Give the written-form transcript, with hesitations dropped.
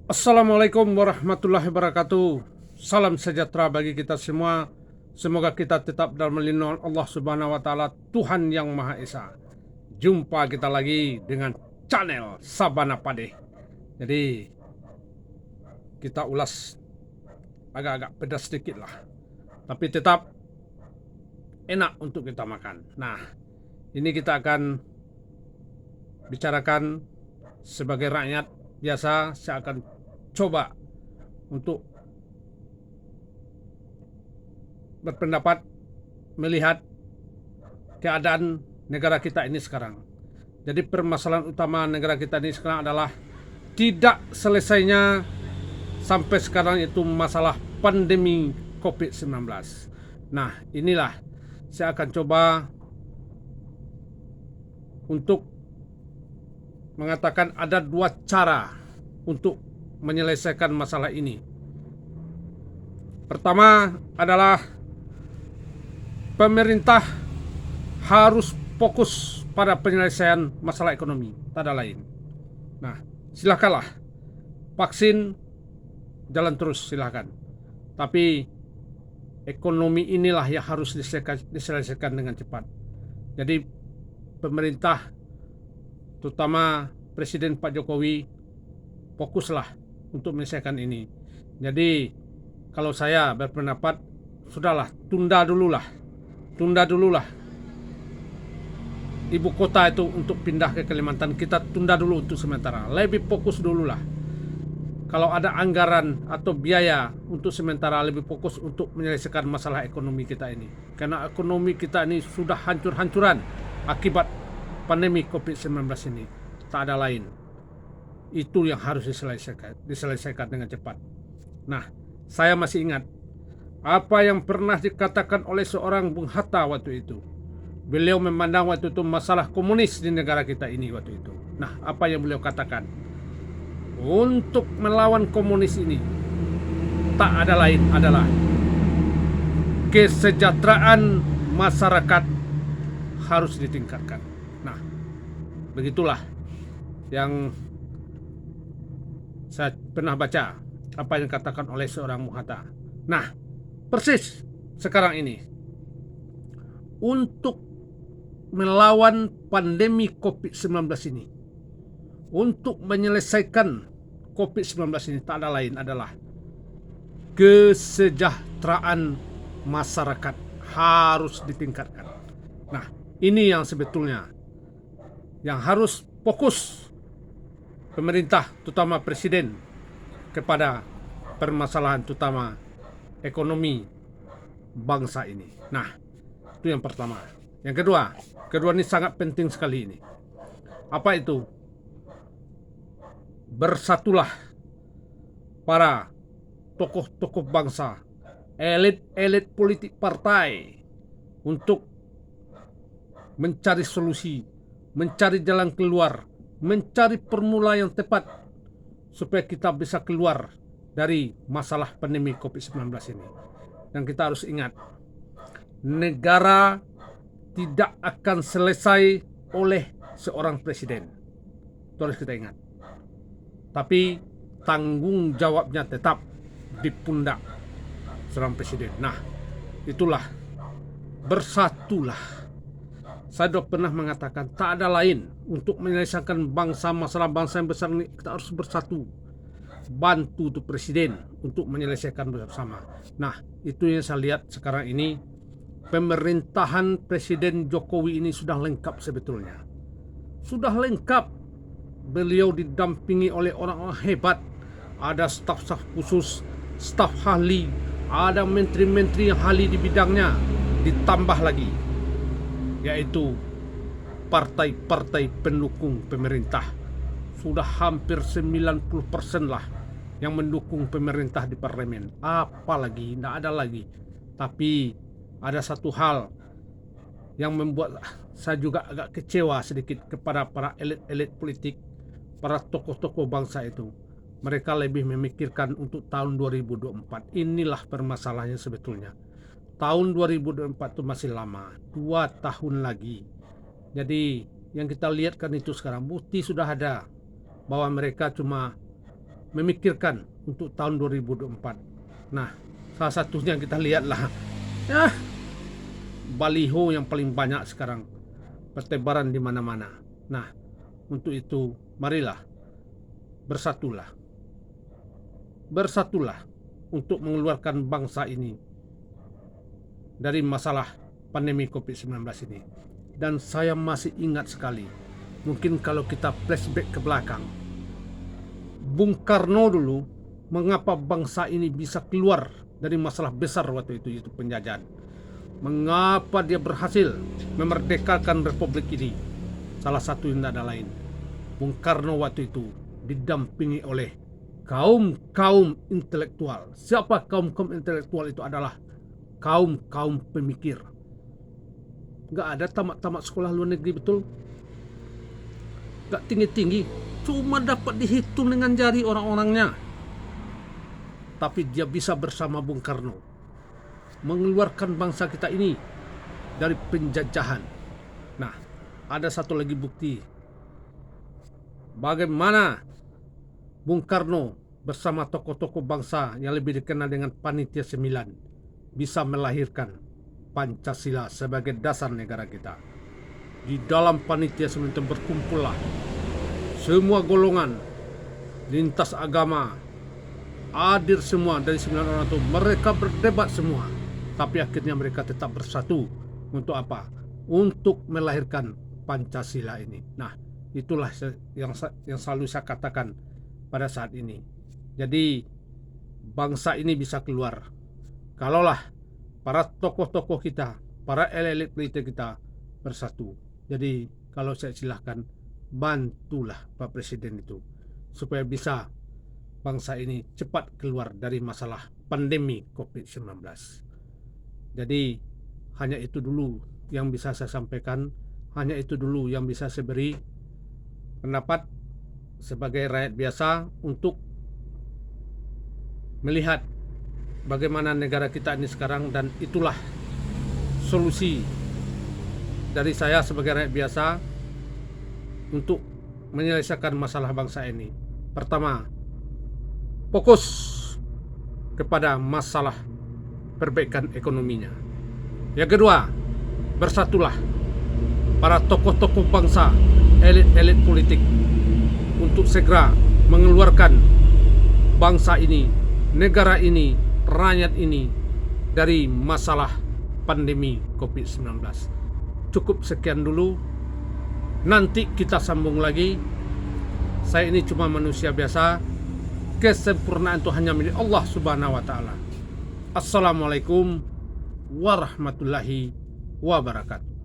Assalamualaikum warahmatullahi wabarakatuh. Salam sejahtera bagi kita semua. Semoga kita tetap dalam lindungan Allah Subhanahu wa taala, Tuhan yang Maha Esa. Jumpa kita lagi dengan channel Sabana Pade. Jadi kita ulas agak-agak pedas sedikit lah. Tapi tetap enak untuk kita makan. Nah, ini kita akan bicarakan sebagai rakyat biasa. Saya akan coba untuk berpendapat melihat keadaan negara kita ini sekarang. Jadi permasalahan utama negara kita ini sekarang adalah tidak selesainya sampai sekarang itu masalah pandemi COVID-19. Nah, inilah saya akan coba untuk mengatakan ada dua cara untuk menyelesaikan masalah ini. Pertama adalah pemerintah harus fokus pada penyelesaian masalah ekonomi, tak ada lain. Nah, silakanlah vaksin jalan terus, silakan. Tapi ekonomi inilah yang harus diselesaikan dengan cepat. Jadi pemerintah, terutama Presiden Pak Jokowi, fokuslah untuk menyelesaikan ini. Jadi kalau saya berpendapat, sudahlah, tunda dululah ibu kota itu untuk pindah ke Kalimantan. Kita tunda dulu untuk sementara, lebih fokus dululah. Kalau ada anggaran atau biaya untuk sementara, lebih fokus untuk menyelesaikan masalah ekonomi kita ini. Karena ekonomi kita ini sudah hancur-hancuran akibat pandemi COVID-19 ini. Tak ada lain. Itu yang harus diselesaikan dengan cepat. Nah, saya masih ingat apa yang pernah dikatakan oleh seorang Bung Hatta waktu itu. Beliau memandang waktu itu masalah komunis di negara kita ini waktu itu. Nah, apa yang beliau katakan? Untuk melawan komunis ini, tak ada lain adalah kesejahteraan masyarakat harus ditingkatkan. Nah, begitulah yang saya pernah baca apa yang dikatakan oleh seorang Bung Hatta. Nah, persis sekarang ini untuk melawan pandemi COVID-19 ini, untuk menyelesaikan COVID-19 ini, tak ada lain adalah kesejahteraan masyarakat harus ditingkatkan. Nah, ini yang sebetulnya yang harus fokus pemerintah, terutama presiden, kepada permasalahan terutama ekonomi bangsa ini. Nah, itu yang pertama. Yang kedua ini sangat penting sekali ini. Apa itu? Bersatulah para tokoh-tokoh bangsa, elit-elit politik partai untuk mencari solusi, mencari jalan keluar, mencari formula yang tepat supaya kita bisa keluar dari masalah pandemi COVID-19 ini. Dan kita harus ingat, negara tidak akan selesai oleh seorang presiden. Itu harus kita ingat. Tapi tanggung jawabnya tetap di pundak seorang presiden. Nah, itulah, bersatulah. Saya sudah pernah mengatakan tak ada lain untuk menyelesaikan masalah bangsa yang besar ini. Kita harus bersatu, bantu tuh presiden untuk menyelesaikan bersama. Nah, itu yang saya lihat sekarang ini. Pemerintahan Presiden Jokowi ini sudah lengkap sebetulnya. Sudah lengkap. Beliau didampingi oleh orang-orang hebat. Ada staf-staf khusus, staf ahli, ada menteri-menteri yang ahli di bidangnya. Ditambah lagi, yaitu partai-partai pendukung pemerintah. Sudah hampir 90% lah yang mendukung pemerintah di parlemen. Apalagi, tidak ada lagi. Tapi ada satu hal yang membuat saya juga agak kecewa sedikit kepada para elit-elit politik, para tokoh-tokoh bangsa itu. Mereka lebih memikirkan untuk tahun 2024. Inilah permasalahannya sebetulnya. Tahun 2024 itu masih lama, 2 tahun lagi. Jadi yang kita lihat kan itu sekarang, bukti sudah ada bahwa mereka cuma memikirkan untuk tahun 2024. Nah, salah satunya kita lihatlah ya, baliho yang paling banyak sekarang bertebaran di mana-mana. Nah, untuk itu marilah bersatulah. Bersatulah untuk mengeluarkan bangsa ini dari masalah pandemi COVID-19 ini. Dan saya masih ingat sekali, mungkin kalau kita flashback ke belakang, Bung Karno dulu, mengapa bangsa ini bisa keluar dari masalah besar waktu itu penjajahan. Mengapa dia berhasil memerdekakan republik ini? Salah satu yang tidak lain, Bung Karno waktu itu didampingi oleh kaum intelektual. Siapa kaum intelektual itu? Adalah kaum pemikir. Gak ada tamat sekolah luar negeri, betul? Gak tinggi-tinggi, cuma dapat dihitung dengan jari orang-orangnya. Tapi dia bisa bersama Bung Karno mengeluarkan bangsa kita ini dari penjajahan. Nah, ada satu lagi bukti bagaimana Bung Karno bersama tokoh-tokoh bangsa yang lebih dikenal dengan Panitia 9 bisa melahirkan Pancasila sebagai dasar negara kita. Di dalam Panitia 9 berkumpullah semua golongan, lintas agama, hadir semua dari 9 orang itu. Mereka berdebat semua, tapi akhirnya mereka tetap bersatu. Untuk apa? Untuk melahirkan Pancasila ini. Nah, itulah yang selalu saya katakan pada saat ini. Jadi bangsa ini bisa keluar kalaulah para tokoh-tokoh kita, para elit politik kita bersatu. Jadi kalau saya silahkan, bantulah Pak Presiden itu supaya bisa bangsa ini cepat keluar dari masalah pandemi COVID-19. Jadi hanya itu dulu yang bisa saya sampaikan, hanya itu dulu yang bisa saya beri pendapat sebagai rakyat biasa untuk melihat bagaimana negara kita ini sekarang. Dan itulah solusi dari saya sebagai rakyat biasa untuk menyelesaikan masalah bangsa ini. Pertama, fokus kepada masalah perbaikan ekonominya. Yang kedua, bersatulah para tokoh-tokoh bangsa, elit-elit politik untuk segera mengeluarkan bangsa ini, negara ini, rakyat ini dari masalah pandemi COVID-19. Cukup sekian dulu. Nanti kita sambung lagi. Saya ini cuma manusia biasa. Kesempurnaan itu hanya milik Allah Subhanahu wa Ta'ala. Assalamualaikum warahmatullahi wabarakatuh.